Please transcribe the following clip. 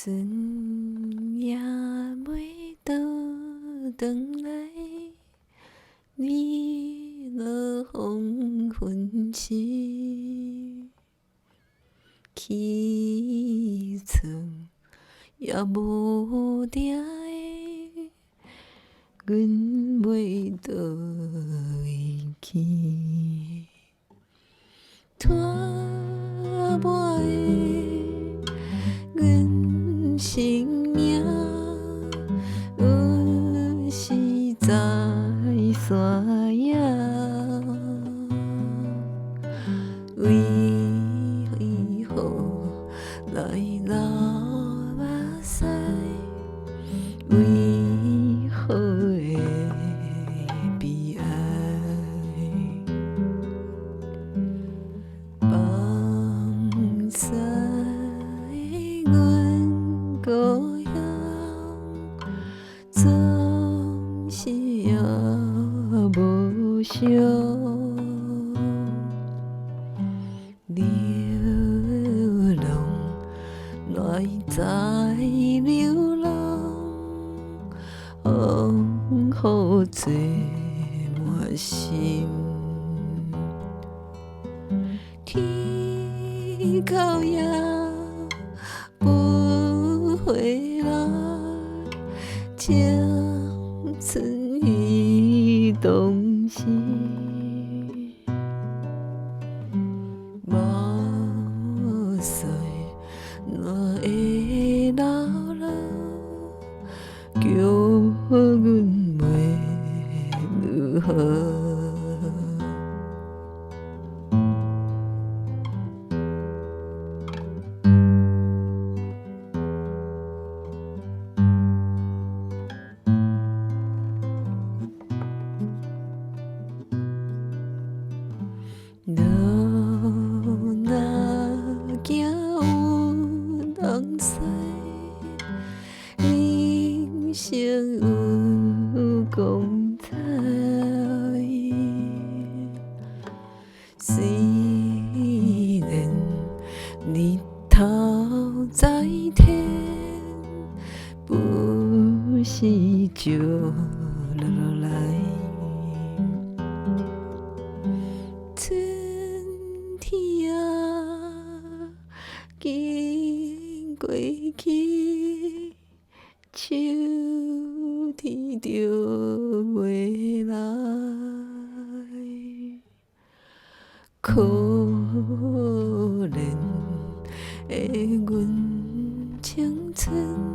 春也袂倒转来，你落黄昏时，去厝也无定的，阮要倒位去？拖磨的阮生命，有时在山野，为何来流目屎？为何会悲哀？放肆的阮故乡，总是也无相。流浪来在流浪，风雨做满心。天哭也不回来，将春雨冻死。目屎哪会流落，叫阮袂如何？路若行有人知，人生有光彩。虽然日头在天，不是就落来。春天啊，经过去，秋天就袂来。可怜的阮青春。